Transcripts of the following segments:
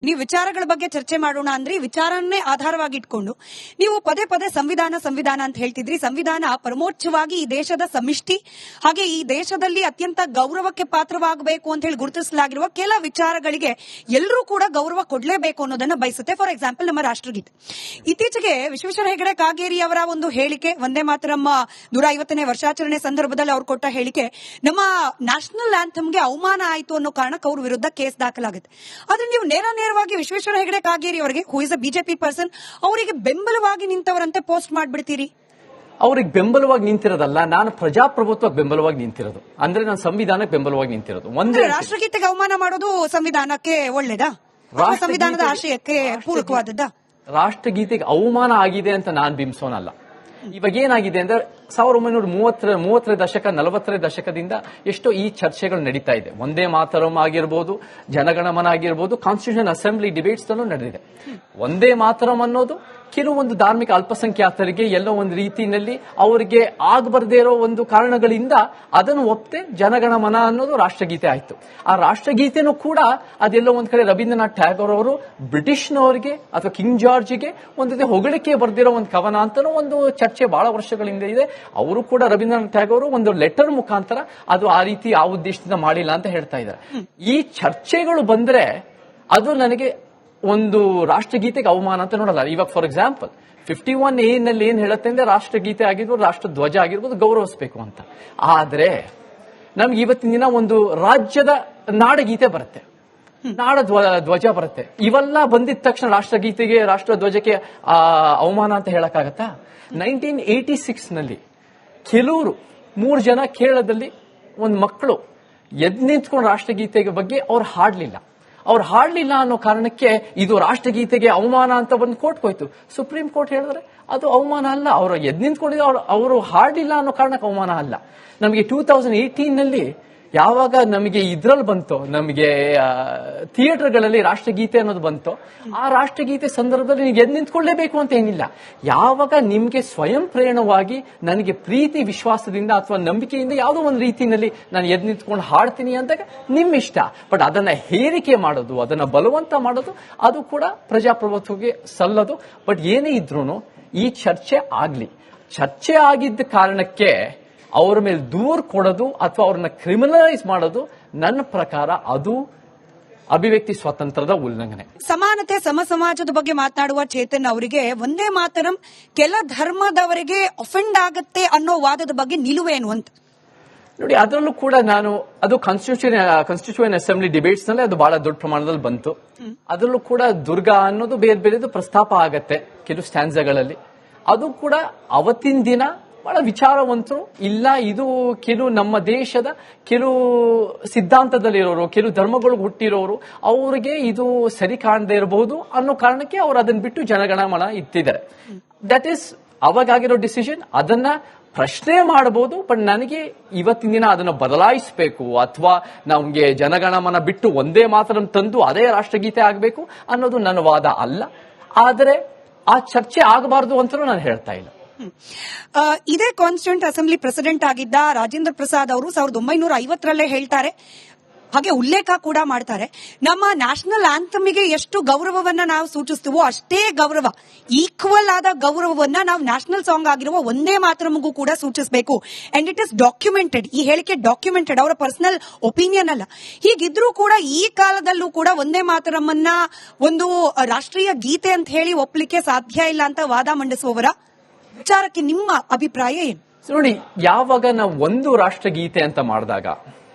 ನೀವು ವಿಚಾರಗಳ ಬಗ್ಗೆ ಚರ್ಚೆ ಮಾಡೋಣ ಅಂದ್ರೆ ವಿಚಾರನ್ನೇ ಆಧಾರವಾಗಿ ಇಟ್ಕೊಂಡು ನೀವು ಪದೇ ಪದೇ ಸಂವಿಧಾನ ಅಂತ ಹೇಳ್ತಿದ್ರಿ. ಸಂವಿಧಾನ ಪರಮೋಚ್ಚವಾಗಿ ಈ ದೇಶದ ಸಮಿಷ್ಟಿ, ಹಾಗೆ ಈ ದೇಶದಲ್ಲಿ ಅತ್ಯಂತ ಗೌರವಕ್ಕೆ ಪಾತ್ರವಾಗಬೇಕು ಅಂತ ಹೇಳಿ ಗುರುತಿಸಲಾಗಿರುವ ಕೆಲ ವಿಚಾರಗಳಿಗೆ ಎಲ್ಲರೂ ಕೂಡ ಗೌರವ ಕೊಡಲೇಬೇಕು ಅನ್ನೋದನ್ನ ಬಯಸುತ್ತೆ. ಫಾರ್ ಎಕ್ಸಾಂಪಲ್, ನಮ್ಮ ರಾಷ್ಟ್ರಗೀತೆ. ಇತ್ತೀಚೆಗೆ ವಿಶ್ವೇಶ್ವರ ಹೆಗಡೆ ಕಾಗೇರಿ ಅವರ ಒಂದು ಹೇಳಿಕೆ, ವಂದೇ ಮಾತರಂ 150ನೇ ವರ್ಷಾಚರಣೆ ಸಂದರ್ಭದಲ್ಲಿ ಅವರು ಕೊಟ್ಟ ಹೇಳಿಕೆ ನಮ್ಮ ನ್ಯಾಷನಲ್ ಆಂಥಮ್ಗೆ ಅವಮಾನ ಆಯಿತು ಅನ್ನೋ ಕಾರಣಕ್ಕೆ ಅವ್ರ ವಿರುದ್ಧ ಕೇಸ್ ದಾಖಲಾಗುತ್ತೆ. ಆದ್ರೆ ನೀವು ನೇರವಾಗಿ ವಿಶ್ವೇಶ್ವರ ಹೆಗಡೆ ಕಾಗೇರಿ ಅವರಿಗೆ, who is a BJP person, ಅವರಿಗೆ ಬೆಂಬಲವಾಗಿ ನಿಂತವರಂತೆ ಪೋಸ್ಟ್ ಮಾಡ್ಬಿಡ್ತೀರಿ. ಅವ್ರಿಗೆ ಬೆಂಬಲವಾಗಿ ನಿಂತಿರೋದಲ್ಲ, ನಾನು ಪ್ರಜಾಪ್ರಭುತ್ವಕ್ಕೆ ಬೆಂಬಲವಾಗಿ ನಿಂತಿರೋದು. ಅಂದ್ರೆ ನಾನು ಸಂವಿಧಾನಕ್ಕೆ ಬೆಂಬಲವಾಗಿ ನಿಂತಿರೋದು. ಒಂದೇ ರಾಷ್ಟ್ರಗೀತೆಗೆ ಅವಮಾನ ಮಾಡೋದು ಸಂವಿಧಾನಕ್ಕೆ ಒಳ್ಳೇದಾ? ಸಂವಿಧಾನದ ಆಶಯಕ್ಕೆ ಪೂರಕವಾದದ್ದಾ? ರಾಷ್ಟ್ರಗೀತೆಗೆ ಅವಮಾನ ಆಗಿದೆ ಅಂತ ನಾನು ಬಿಂಬಿಸೋನಲ್ಲ. ಇವಾಗ ಏನಾಗಿದೆ ಅಂದ್ರೆ 1930ರ ದಶಕ 40ರ ದಶಕದಿಂದ ಎಷ್ಟೋ ಈ ಚರ್ಚೆಗಳು ನಡೀತಾ ಇದೆ. ಒಂದೇ ಮಾತರಂ ಆಗಿರ್ಬೋದು, ಜನಗಣಮನ ಆಗಿರ್ಬೋದು, ಕಾನ್ಸ್ಟಿಟ್ಯೂಷನ್ ಅಸೆಂಬ್ಲಿ ಡಿಬೇಟ್ಸ್ ನಡೆದಿದೆ. ಒಂದೇ ಮಾತರಂ ಅನ್ನೋದು ಕೆಲವೊಂದು ಧಾರ್ಮಿಕ ಅಲ್ಪಸಂಖ್ಯಾತರಿಗೆ ಎಲ್ಲೋ ಒಂದು ರೀತಿಯಲ್ಲಿ ಅವರಿಗೆ ಆಗಬರದೇ ಇರೋ ಒಂದು ಕಾರಣಗಳಿಂದ ಅದನ್ನು ಒಪ್ಪದೆ ಜನಗಣಮನ ಅನ್ನೋದು ರಾಷ್ಟ್ರಗೀತೆ ಆಯ್ತು. ಆ ರಾಷ್ಟ್ರಗೀತೆನೂ ಕೂಡ ಅದೆಲ್ಲೋ ಒಂದ್ ಕಡೆ ರವೀಂದ್ರನಾಥ್ ಟ್ಯಾಗೋರ್ ಅವರು ಬ್ರಿಟಿಷ್ನವರಿಗೆ ಅಥವಾ ಕಿಂಗ್ ಜಾರ್ಜ್ಗೆ ಒಂದು ಹೊಗಳಿಕೆ ಬರ್ದಿರೋ ಒಂದು ಕವನ ಅಂತಾನೂ ಒಂದು ಚರ್ಚೆ ಬಹಳ ವರ್ಷಗಳಿಂದ ಇದೆ. ಅವರು ಕೂಡ ರವೀಂದ್ರನಾಥ್ ಟ್ಯಾಗೋರ್ ಒಂದು ಲೆಟರ್ ಮುಖಾಂತರ ಅದು ಆ ರೀತಿ ಆ ಉದ್ದೇಶದಿಂದ ಮಾಡಿಲ್ಲ ಅಂತ ಹೇಳ್ತಾ ಇದ್ದಾರೆ. ಈ ಚರ್ಚೆಗಳು ಬಂದ್ರೆ ಅದು ನನಗೆ ಒಂದು ರಾಷ್ಟ್ರಗೀತೆಗೆ ಅವಮಾನ ಅಂತ ನೋಡಲ್ಲ. ಇವಾಗ ಫಾರ್ ಎಕ್ಸಾಂಪಲ್ 51A ನಲ್ಲಿ ಏನ್ ಹೇಳುತ್ತೆ ಅಂದ್ರೆ ರಾಷ್ಟ್ರಗೀತೆ ಆಗಿರ್ಬೋದು, ರಾಷ್ಟ್ರ ಧ್ವಜ ಆಗಿರ್ಬೋದು, ಗೌರವಿಸಬೇಕು ಅಂತ. ಆದ್ರೆ ನಮ್ಗೆ ಇವತ್ತಿನ ದಿನ ಒಂದು ರಾಜ್ಯದ ನಾಡಗೀತೆ ಬರುತ್ತೆ, ನಾಡ ಧ್ವಜ ಬರುತ್ತೆ. ಇವೆಲ್ಲ ಬಂದಿದ ತಕ್ಷಣ ರಾಷ್ಟ್ರಗೀತೆಗೆ, ರಾಷ್ಟ್ರ ಧ್ವಜಕ್ಕೆ ಅವಮಾನ ಅಂತ ಹೇಳಕ್ಕಾಗತ್ತಾ? 1986 ನಲ್ಲಿ ಕೆಲವರು 3 ಜನ ಕೇರಳದಲ್ಲಿ ಒಂದು ಮಕ್ಕಳು ಎದ್ ನಿಂತ್ಕೊಂಡು ರಾಷ್ಟ್ರಗೀತೆಗೆ ಬಗ್ಗೆ ಅವ್ರು ಹಾಡ್ಲಿಲ್ಲ ಅನ್ನೋ ಕಾರಣಕ್ಕೆ ಇದು ರಾಷ್ಟ್ರಗೀತೆಗೆ ಅವಮಾನ ಅಂತ ಬಂದು ಕೋರ್ಟ್ ಹೋಯ್ತು. ಸುಪ್ರೀಂ ಕೋರ್ಟ್ ಹೇಳಿದ್ರೆ ಅದು ಅವಮಾನ ಅಲ್ಲ, ಅವರು ಎದ್ ನಿಂತ್ಕೊಂಡಿದ್ದು ಅವರು ಹಾಡ್ಲಿಲ್ಲ ಅನ್ನೋ ಕಾರಣಕ್ಕೆ ಅವಮಾನ ಅಲ್ಲ. ನಮಗೆ 2018 ನಲ್ಲಿ ಯಾವಾಗ ನಮಗೆ ಇದ್ರಲ್ಲಿ ಬಂತೋ, ನಮಗೆ ಥಿಯೇಟರ್ಗಳಲ್ಲಿ ರಾಷ್ಟ್ರಗೀತೆ ಅನ್ನೋದು ಬಂತೋ, ಆ ರಾಷ್ಟ್ರಗೀತೆ ಸಂದರ್ಭದಲ್ಲಿ ನೀವು ಎದ್ ನಿಂತ್ಕೊಳ್ಳೇಬೇಕು ಅಂತ ಏನಿಲ್ಲ. ಯಾವಾಗ ನಿಮ್ಗೆ ಸ್ವಯಂ ಪ್ರೇರಣವಾಗಿ ನನಗೆ ಪ್ರೀತಿ ವಿಶ್ವಾಸದಿಂದ ಅಥವಾ ನಂಬಿಕೆಯಿಂದ ಯಾವುದೋ ಒಂದು ರೀತಿಯಲ್ಲಿ ನಾನು ಎದ್ ನಿಂತ್ಕೊಂಡು ಹಾಡ್ತೀನಿ ಅಂದಾಗ ನಿಮ್ ಇಷ್ಟ. ಬಟ್ ಅದನ್ನ ಹೇರಿಕೆ ಮಾಡೋದು, ಅದನ್ನ ಬಲವಂತ ಮಾಡೋದು ಅದು ಕೂಡ ಪ್ರಜಾಪ್ರಭುತ್ವಕ್ಕೆ ಸಲ್ಲದು. ಬಟ್ ಏನೇ ಇದ್ರೂ ಈ ಚರ್ಚೆ ಆಗಿದ್ದ ಕಾರಣಕ್ಕೆ ಅವರ ಮೇಲೆ ದೂರು ಕೊಡೋದು ಅಥವಾ ಅವ್ರನ್ನ ಕ್ರಿಮಿನಲೈಸ್ ಮಾಡೋದು ನನ್ನ ಪ್ರಕಾರ ಅದು ಅಭಿವ್ಯಕ್ತಿ ಸ್ವಾತಂತ್ರ್ಯದ ಉಲ್ಲಂಘನೆ. ಸಮಾನತೆ ಸಮಾಜದ ಬಗ್ಗೆ ಮಾತನಾಡುವ ಚೇತನ್ ಅವರಿಗೆ ವಂದೇ ಮಾತರಂ ಕೆಲ ಧರ್ಮದವರಿಗೆ ಅಫೆಂಡ್ ಆಗುತ್ತೆ ಅನ್ನೋ ವಾದದ ಬಗ್ಗೆ ನಿಲುವೇನು ಅಂತ ನೋಡಿ. ಅದರಲ್ಲೂ ಕೂಡ ನಾನು ಅದು ಕಾನ್ಸ್ಟಿಟ್ಯೂಷನ್ ಅಸೆಂಬ್ಲಿ ಡಿಬೇಟ್ಸ್ ನಲ್ಲಿ ಅದು ಬಹಳ ದೊಡ್ಡ ಪ್ರಮಾಣದಲ್ಲಿ ಬಂತು. ಅದರಲ್ಲೂ ಕೂಡ ದುರ್ಗಾ ಅನ್ನೋದು ಬೇರೆದು ಪ್ರಸ್ತಾಪ ಆಗತ್ತೆ ಕೆಲವು ಸ್ಟ್ಯಾನ್ಸ್ಗಳಲ್ಲಿ. ಅದು ಕೂಡ ಅವತ್ತಿನ ದಿನ ಬಹಳ ವಿಚಾರವಂತರು ಇಲ್ಲ, ಇದು ಕೆಲವು ನಮ್ಮ ದೇಶದ ಕೆಲವು ಸಿದ್ಧಾಂತದಲ್ಲಿರೋರು, ಕೆಲವು ಧರ್ಮಗಳು ಹುಟ್ಟಿರೋರು, ಅವರಿಗೆ ಇದು ಸರಿ ಕಾಣದೇ ಇರಬಹುದು ಅನ್ನೋ ಕಾರಣಕ್ಕೆ ಅವರು ಅದನ್ನ ಬಿಟ್ಟು ಜನಗಣಮನ ಇತ್ತಿದ್ದಾರೆ. ದಟ್ ಈಸ್ ಅವಾಗಾಗಿರೋ ಡಿಸಿಷನ್. ಅದನ್ನ ಪ್ರಶ್ನೆ ಮಾಡಬಹುದು. ಬಟ್ ನನಗೆ ಇವತ್ತಿನ ದಿನ ಅದನ್ನು ಬದಲಾಯಿಸಬೇಕು ಅಥವಾ ನಮ್ಗೆ ಜನಗಣಮನ ಬಿಟ್ಟು ಒಂದೇ ಮಾತರಂ ತಂದು ಅದೇ ರಾಷ್ಟ್ರಗೀತೆ ಆಗಬೇಕು ಅನ್ನೋದು ನನ್ನ ವಾದ ಅಲ್ಲ. ಆದರೆ ಆ ಚರ್ಚೆ ಆಗಬಾರದು ಅಂತಲೂ ನಾನು ಹೇಳ್ತಾ ಇಲ್ಲ. ಇದೇ ಕಾನ್ಸ್ಟಿಟ್ಯೂಂಟ್ ಅಸೆಂಬ್ಲಿ ಪ್ರೆಸಿಡೆಂಟ್ ಆಗಿದ್ದ ರಾಜೇಂದ್ರ ಪ್ರಸಾದ್ ಅವರು 1950ರಲ್ಲೇ ಹೇಳ್ತಾರೆ, ಹಾಗೆ ಉಲ್ಲೇಖ ಕೂಡ ಮಾಡ್ತಾರೆ, ನಮ್ಮ ನ್ಯಾಷನಲ್ ಆಂಥಮ್ಗೆ ಎಷ್ಟು ಗೌರವವನ್ನ ನಾವು ಸೂಚಿಸ್ತೀವೋ ಅಷ್ಟೇ ಗೌರವ, ಈಕ್ವಲ್ ಆದ ಗೌರವವನ್ನ ನಾವು ನ್ಯಾಷನಲ್ ಸಾಂಗ್ ಆಗಿರುವ ಒಂದೇ ಮಾತರಂಗೂ ಕೂಡ ಸೂಚಿಸಬೇಕು. And it is documented. ಈ ಹೇಳಿಕೆ ಡಾಕ್ಯುಮೆಂಟೆಡ್, ಅವರ ಪರ್ಸನಲ್ ಒಪಿನಿಯನ್ ಅಲ್ಲ. ಹೀಗಿದ್ರೂ ಕೂಡ ಈ ಕಾಲದಲ್ಲೂ ಕೂಡ ಒಂದೇ ಮಾತರಮ್ಮನ್ನ ಒಂದು ರಾಷ್ಟ್ರೀಯ ಗೀತೆ ಅಂತ ಹೇಳಿ ಒಪ್ಪಲಿಕ್ಕೆ ಸಾಧ್ಯ ಇಲ್ಲ ಅಂತ ವಾದ ಮಂಡಿಸುವವರ ವಿಚಾರಕ್ಕೆ ನಿಮ್ಮ ಅಭಿಪ್ರಾಯ ಏನು? ನೋಡಿ, ಯಾವಾಗ ನಾವು ಒಂದು ರಾಷ್ಟ್ರಗೀತೆ ಅಂತ ಮಾಡಿದಾಗ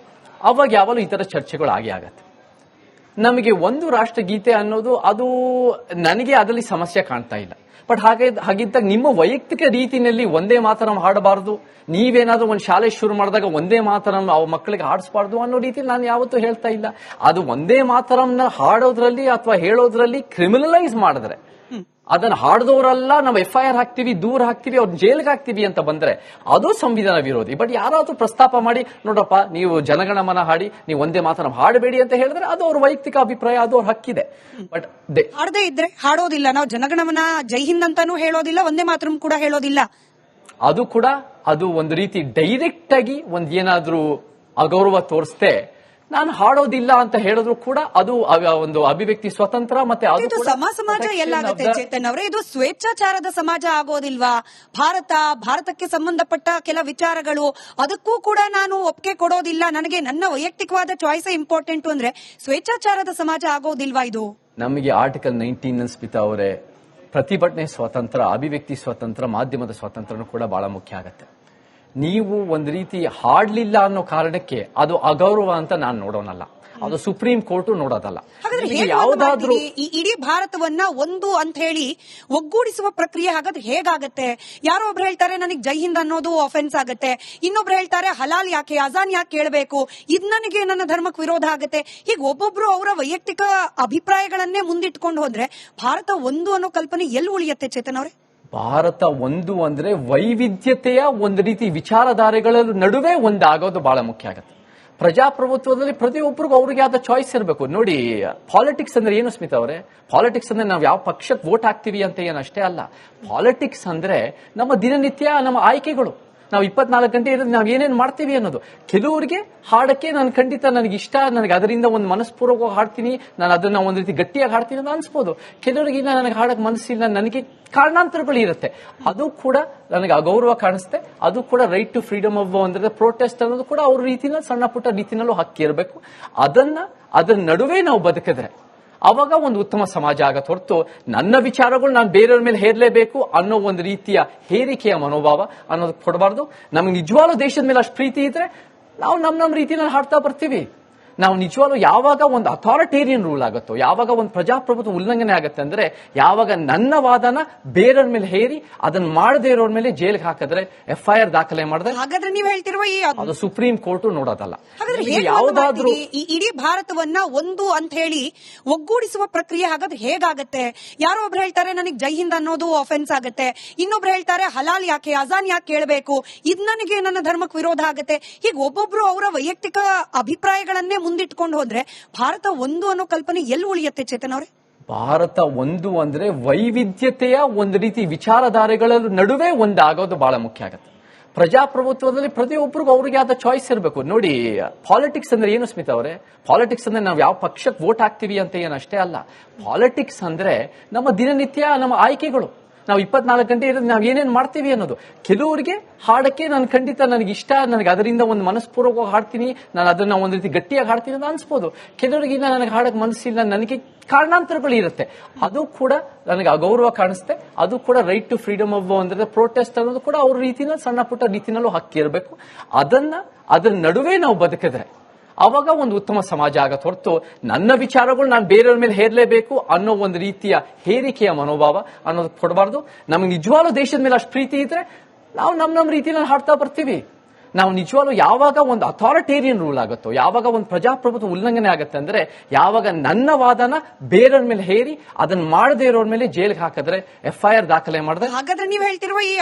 ಅವಾಗ ಯಾವಾಗಲೂ ಈ ತರ ಚರ್ಚೆಗಳು ಆಗತ್ತೆ. ನಮಗೆ ಒಂದು ರಾಷ್ಟ್ರಗೀತೆ ಅನ್ನೋದು ಅದು ನನಗೆ ಅದರಲ್ಲಿ ಸಮಸ್ಯೆ ಕಾಣ್ತಾ ಇಲ್ಲ. ಬಟ್ ಹಾಗಿದ್ದಾಗ ನಿಮ್ಮ ವೈಯಕ್ತಿಕ ರೀತಿಯಲ್ಲಿ ಒಂದೇ ಮಾತರಂ ಹಾಡಬಾರದು, ನೀವೇನಾದ್ರೂ ಒಂದು ಶಾಲೆ ಶುರು ಮಾಡಿದಾಗ ಒಂದೇ ಮಾತರಂ ಮಕ್ಕಳಿಗೆ ಹಾಡಿಸಬಾರ್ದು ಅನ್ನೋ ರೀತಿಯಲ್ಲಿ ನಾನು ಯಾವತ್ತೂ ಹೇಳ್ತಾ ಇಲ್ಲ. ಅದು ಒಂದೇ ಮಾತರಂನ ಹಾಡೋದ್ರಲ್ಲಿ ಅಥವಾ ಹೇಳೋದ್ರಲ್ಲಿ ಕ್ರಿಮಿನಲೈಸ್ ಮಾಡಿದ್ರೆ, ಅದನ್ನ ಹಾಡದವರೆಲ್ಲ ನಾವು FIR ಹಾಕ್ತಿವಿ, ದೂರ ಹಾಕ್ತಿವಿ, ಅವ್ರ ಜೈಲ್ಗೆ ಹಾಕ್ತಿವಿ ಅಂತ ಬಂದ್ರೆ ಅದು ಸಂವಿಧಾನ ವಿರೋಧಿ. ಬಟ್ ಯಾರಾದ್ರೂ ಪ್ರಸ್ತಾಪ ಮಾಡಿ ನೋಡಪ್ಪ ನೀವು ಜನಗಣಮನ ಹಾಡಿ, ನೀವು ಒಂದೇ ಮಾತರಂ ಹಾಡಬೇಡಿ ಅಂತ ಹೇಳಿದ್ರೆ ಅದು ಅವ್ರ ವೈಯಕ್ತಿಕ ಅಭಿಪ್ರಾಯ, ಅದು ಅವ್ರ ಹಕ್ಕಿದೆ. ಬಟ್ ಹಾಡದೇ ಇದ್ರೆ ಹಾಡೋದಿಲ್ಲ, ನಾವು ಜನಗಣಮನ ಜೈ ಹಿಂದ್ ಅಂತಾನೂ ಹೇಳೋದಿಲ್ಲ, ಒಂದೇ ಮಾತರಂ ಕೂಡ ಹೇಳೋದಿಲ್ಲ. ಅದು ಕೂಡ ಅದು ಒಂದು ರೀತಿ ಡೈರೆಕ್ಟ್ ಆಗಿ ಒಂದ್ ಏನಾದ್ರೂ ಅಗೌರವ ತೋರಿಸ್ತೆ ನಾನು ಹಾಡೋದಿಲ್ಲ ಅಂತ ಹೇಳಿದ್ರು ಕೂಡ ಅದು ಒಂದು ಅಭಿವ್ಯಕ್ತಿ ಸ್ವತಂತ್ರ, ಮತ್ತೆ ಅದು ಇದು ಕೂಡ ಸಮಾಜ ಎಲ್ಲಾಗತ್ತೆ protection of the- ಚೇತನ್ ಅವರೇ, ಇದು ಸ್ವೇಚ್ಛಾಚಾರದ ಸಮಾಜ ಆಗೋದಿಲ್ವಾ? ಭಾರತಕ್ಕೆ ಸಂಬಂಧಪಟ್ಟ ಕೆಲ ವಿಚಾರಗಳು ಅದಕ್ಕೂ ಕೂಡ ನಾನು ಒಪ್ಪಿಗೆ ಕೊಡೋದಿಲ್ಲ, ನನಗೆ ನನ್ನ ವೈಯಕ್ತಿಕವಾದ ಚಾಯ್ಸ್ ಇಂಪಾರ್ಟೆಂಟ್ ಅಂದ್ರೆ ಸ್ವೇಚ್ಛಾಚಾರದ ಸಮಾಜ ಆಗೋದಿಲ್ವಾ ಇದು? ನಮಗೆ ಆರ್ಟಿಕಲ್ 19 ಸ್ಮಿತಾ ಅವರೇ, ಪ್ರತಿಭಟನೆ ಸ್ವಾತಂತ್ರ್ಯ, ಅಭಿವ್ಯಕ್ತಿ ಸ್ವಾತಂತ್ರ್ಯ, ಮಾಧ್ಯಮದ ಸ್ವಾತಂತ್ರ್ಯನೂ ಕೂಡ ಬಹಳ ಮುಖ್ಯ ಆಗತ್ತೆ. ನೀವು ಒಂದು ರೀತಿ ಹಾಡ್ಲಿಲ್ಲ ಅನ್ನೋ ಕಾರಣಕ್ಕೆ ಅದು ಅಗೌರವ ಅಂತ ನಾನು ನೋಡೋನಲ್ಲ, ಅದು ಸುಪ್ರೀಂ ಕೋರ್ಟ್ ನೋಡೋದಲ್ಲ. ಹಾಗಾದ್ರೆ ನಿಮಗೆ ಹೇಗೆ ಯಾವುದಾದ್ರೂ ಮಾಡ್ತೀರಿ? ಈ ಇಡೀ ಭಾರತವನ್ನ ಒಂದು ಅಂತ ಹೇಳಿ ಒಗ್ಗೂಡಿಸುವ ಪ್ರಕ್ರಿಯೆ ಹಾಗಾದ್ರೆ ಹೇಗಾಗತ್ತೆ? ಯಾರೋ ಒಬ್ರು ಹೇಳ್ತಾರೆ ನನಗೆ ಜೈ ಹಿಂದ್ ಅನ್ನೋದು ಅಫೆನ್ಸ್ ಆಗತ್ತೆ, ಇನ್ನೊಬ್ರು ಹೇಳ್ತಾರೆ ಹಲಾಲ್ ಯಾಕೆ, ಅಜಾನ್ ಯಾಕೆ ಕೇಳಬೇಕು, ಇದ್ ನನಗೆ ನನ್ನ ಧರ್ಮಕ್ಕೆ ವಿರೋಧ ಆಗತ್ತೆ. ಹೀಗೆ ಒಬ್ಬೊಬ್ರು ಅವರ ವೈಯಕ್ತಿಕ ಅಭಿಪ್ರಾಯಗಳನ್ನೇ ಮುಂದಿಟ್ಕೊಂಡು ಹೋದ್ರೆ ಭಾರತ ಒಂದು ಅನ್ನೋ ಕಲ್ಪನೆ ಎಲ್ಲಿ ಉಳಿಯತ್ತೆ ಚೇತನ್ ಅವರೇ? ಭಾರತ ಒಂದು ಅಂದ್ರೆ ವೈವಿಧ್ಯತೆಯ ಒಂದು ರೀತಿ ವಿಚಾರಧಾರೆಗಳ ನಡುವೆ ಒಂದಾಗೋದು ಬಹಳ ಮುಖ್ಯ ಆಗುತ್ತೆ. ಪ್ರಜಾಪ್ರಭುತ್ವದಲ್ಲಿ ಪ್ರತಿಯೊಬ್ಬರಿಗೂ ಅವ್ರಿಗೆ ಆದ ಚಾಯ್ಸ್ ಇರಬೇಕು. ನೋಡಿ, ಪಾಲಿಟಿಕ್ಸ್ ಅಂದ್ರೆ ಏನು ಸ್ಮಿತಾ ಅವರೇ? ಪಾಲಿಟಿಕ್ಸ್ ಅಂದ್ರೆ ನಾವು ಯಾವ ಪಕ್ಷಕ್ಕೆ ವೋಟ್ ಹಾಕ್ತೀವಿ ಅಂತ ಏನಷ್ಟೇ ಅಲ್ಲ. ಪಾಲಿಟಿಕ್ಸ್ ಅಂದ್ರೆ ನಮ್ಮ ದಿನನಿತ್ಯ ನಮ್ಮ ಆಯ್ಕೆಗಳು. ನಾವು 24 ಗಂಟೆ ಇರೋದು ನಾವು ಏನೇನ್ ಮಾಡ್ತೀವಿ ಅನ್ನೋದು. ಕೆಲವರಿಗೆ ಹಾಡಕ್ಕೆ ನಾನು ಖಂಡಿತ ನನಗೆ ಇಷ್ಟ, ನನಗೆ ಅದರಿಂದ ಒಂದು ಮನಸ್ಪೂರ್ವಕವಾಗಿ ಹಾಡ್ತೀನಿ, ನಾನು ಅದನ್ನ ಒಂದು ರೀತಿ ಗಟ್ಟಿಯಾಗಿ ಹಾಡ್ತೀನಿ ಅಂತ ಅನ್ಸ್ಬೋದು. ಕೆಲವರಿಗೆ ಇಲ್ಲ, ನನಗೆ ಹಾಡಕ್ ಮನಸ್ಸಿಲ್ಲ, ನನಗೆ ಕಾರಣಾಂತರಗಳು ಇರುತ್ತೆ, ಅದು ಕೂಡ ನನಗೆ ಅಗೌರವ ಕಾಣಿಸುತ್ತೆ. ಅದು ಕೂಡ ರೈಟ್ ಟು ಫ್ರೀಡಮ್ ಆಫ್ ಅಂದ್ರೆ ಪ್ರೊಟೆಸ್ಟ್ ಅನ್ನೋದು ಕೂಡ ಅವ್ರ ರೀತಿನಲ್ಲಿ ಸಣ್ಣ ಪುಟ್ಟ ರೀತಿನಲ್ಲೂ ಹಕ್ಕಿ ಇರಬೇಕು. ಅದರ ನಡುವೆ ನಾವು ಬದುಕಿದ್ರೆ ಅವಾಗ ಒಂದು ಉತ್ತಮ ಸಮಾಜ ಆಗತ್ತೆ ಹೊರತು ನನ್ನ ವಿಚಾರಗಳು ನಾನು ಬೇರೆಯವ್ರ ಮೇಲೆ ಹೇರಲೇಬೇಕು ಅನ್ನೋ ಒಂದು ರೀತಿಯ ಹೇರಿಕೆಯ ಮನೋಭಾವ ಅನ್ನೋದು ಕೊಡಬಾರ್ದು. ನಮಗೆ ನಿಜವಾಗ್ಲೂ ದೇಶದ ಮೇಲೆ ಅಷ್ಟು ಪ್ರೀತಿ ಇದ್ರೆ ನಾವು ನಮ್ಮ ರೀತಿಯಲ್ಲಿ ಹಾಡ್ತಾ ಬರ್ತೀವಿ. ನಾವು ನಿಜವಾಗ್ಲೂ ಯಾವಾಗ ಒಂದು ಅಥಾರಿಟೇರಿಯನ್ ರೂಲ್ ಆಗುತ್ತೋ, ಯಾವಾಗ ಒಂದು ಪ್ರಜಾಪ್ರಭುತ್ವ ಉಲ್ಲಂಘನೆ ಆಗುತ್ತೆ ಅಂದ್ರೆ ಯಾವಾಗ ನನ್ನ ವಾದನ ಬೇರೆಯವ್ರ ಮೇಲೆ ಹೇರಿ ಅದನ್ನ ಮಾಡದೇ ಇರೋರ್ ಮೇಲೆ ಜೈಲಿಗೆ ಹಾಕಿದ್ರೆ, FIR ದಾಖಲೆ ಮಾಡಿದ್ರೆ, ಹಾಗಾದ್ರೆ ನೀವು ಹೇಳ್ತಿರುವ ಈ ಅದು ಸುಪ್ರೀಂ ಕೋರ್ಟ್ ನೋಡೋದಲ್ಲ. ಹಾಗಾದ್ರೆ ನಿಮಗೆ ಹೇಗೆ ಯಾವುದಾದ್ರೂ ಮಾಡ್ತೀರಿ? ಈ ಇಡೀ ಭಾರತವನ್ನ ಒಂದು ಅಂತ ಹೇಳಿ ಒಗ್ಗೂಡಿಸುವ ಪ್ರಕ್ರಿಯೆ ಹಾಗಾದ್ರೆ ಹೇಗಾಗತ್ತೆ? ಯಾರೋ ಒಬ್ರು ಹೇಳ್ತಾರೆ ನನಗೆ ಜೈ ಹಿಂದ್ ಅನ್ನೋದು ಅಫೆನ್ಸ್ ಆಗತ್ತೆ, ಇನ್ನೊಬ್ರು ಹೇಳ್ತಾರೆ ಹಲಾಲ್ ಯಾಕೆ, ಅಜಾನ್ ಯಾಕೆ ಕೇಳಬೇಕು, ಇದ್ ನನಗೆ ನನ್ನ ಧರ್ಮಕ್ಕೆ ವಿರೋಧ ಆಗತ್ತೆ. ಹೀಗೆ ಒಬ್ಬೊಬ್ರು ಅವರ ವೈಯಕ್ತಿಕ ಅಭಿಪ್ರಾಯಗಳನ್ನೇ ಮುಂದಿಟ್ಕೊಂಡು ಹೋದ್ರೆ ಭಾರತ ಒಂದು ಅನ್ನೋ ಕಲ್ಪನೆ ಎಲ್ಲಿ ಉಳಿಯತ್ತೆ ಚೇತನ್ ಅವರೇ? ಭಾರತ ಒಂದು ಅಂದ್ರೆ ವೈವಿಧ್ಯತೆಯ ಒಂದು ರೀತಿ ವಿಚಾರಧಾರೆಗಳ ನಡುವೆ ಒಂದಾಗೋದು ಬಹಳ ಮುಖ್ಯ ಆಗುತ್ತೆ. ಪ್ರಜಾಪ್ರಭುತ್ವದಲ್ಲಿ ಪ್ರತಿಯೊಬ್ಬರಿಗೂ ಅವ್ರಿಗೆ ಆದ ಚಾಯ್ಸ್ ಇರಬೇಕು. ನೋಡಿ, ಪಾಲಿಟಿಕ್ಸ್ ಅಂದ್ರೆ ಏನು ಸ್ಮಿತಾ ಅವರೇ? ಪಾಲಿಟಿಕ್ಸ್ ಅಂದ್ರೆ ನಾವು ಯಾವ ಪಕ್ಷಕ್ಕೆ ವೋಟ್ ಹಾಕ್ತೀವಿ ಅಂತ ಏನಷ್ಟೇ ಅಲ್ಲ. ಪಾಲಿಟಿಕ್ಸ್ ಅಂದ್ರೆ ನಮ್ಮ ದಿನನಿತ್ಯ ನಮ್ಮ ಆಯ್ಕೆಗಳು. ನಾವು 24 ಗಂಟೆ ಇರೋದು ನಾವು ಏನೇನ್ ಮಾಡ್ತೀವಿ ಅನ್ನೋದು. ಕೆಲವರಿಗೆ ಹಾಡಕ್ಕೆ ನಾನು ಖಂಡಿತ ನನಗೆ ಇಷ್ಟ, ನನಗೆ ಅದರಿಂದ ಒಂದು ಮನಸ್ಪೂರ್ವಕವಾಗಿ ಹಾಡ್ತೀನಿ, ನಾನು ಅದನ್ನ ಒಂದು ರೀತಿ ಗಟ್ಟಿಯಾಗಿ ಹಾಡ್ತೀನಿ ಅಂತ ಅನ್ಸ್ಬೋದು. ಕೆಲವರಿಗೆ ಇಲ್ಲ, ನನಗೆ ಹಾಡಕ್ ಮನಸ್ಸಿಲ್ಲ, ನನಗೆ ಕಾರಣಾಂತರಗಳು ಇರುತ್ತೆ, ಅದು ಕೂಡ ನನಗೆ ಅಗೌರವ ಕಾಣಿಸುತ್ತೆ. ಅದು ಕೂಡ ರೈಟ್ ಟು ಫ್ರೀಡಮ್ ಆಫ್ ಅಂದ್ರೆ ಪ್ರೊಟೆಸ್ಟ್ ಅನ್ನೋದು ಕೂಡ ಅವ್ರ ರೀತಿನಲ್ಲಿ ಸಣ್ಣ ಪುಟ್ಟ ರೀತಿನಲ್ಲೂ ಹಕ್ಕಿ ಇರಬೇಕು. ಅದರ ನಡುವೆ ನಾವು ಬದುಕಿದ್ರೆ ಅವಾಗ ಒಂದು ಉತ್ತಮ ಸಮಾಜ ಆಗತ್ತೆ ಹೊರತು ನನ್ನ ವಿಚಾರಗಳು ನಾನು ಬೇರೆಯವ್ರ ಮೇಲೆ ಹೇರಲೇಬೇಕು ಅನ್ನೋ ಒಂದು ರೀತಿಯ ಹೇರಿಕೆಯ ಮನೋಭಾವ ಅನ್ನೋದು ಕೊಡಬಾರ್ದು. ನಮಗೆ ನಿಜವಾಗ್ಲೂ ದೇಶದ ಮೇಲೆ ಅಷ್ಟು ಪ್ರೀತಿ ಇದ್ರೆ ನಾವು ನಮ್ಮ ರೀತಿಯಲ್ಲಿ ಹಾಡ್ತಾ ಬರ್ತೀವಿ. ನಾವು ನಿಜವಾಗ್ಲೂ ಯಾವಾಗ ಒಂದು ಅಥಾರಿಟೇರಿಯನ್ ರೂಲ್ ಆಗುತ್ತೋ, ಯಾವಾಗ ಒಂದು ಪ್ರಜಾಪ್ರಭುತ್ವ ಉಲ್ಲಂಘನೆ ಆಗುತ್ತೆ ಅಂದ್ರೆ ಯಾವಾಗ ನನ್ನ ವಾದನ ಬೇರೆಯವ್ರ ಮೇಲೆ ಹೇರಿ ಅದನ್ನ ಮಾಡದೇ ಇರೋರ್ ಮೇಲೆ ಜೈಲಿಗೆ ಹಾಕಿದ್ರೆ, FIR ದಾಖಲೆ ಮಾಡಿದ್ರೆ, ಹಾಗಾದ್ರೆ ನೀವು ಹೇಳ್ತಿರುವ ಈ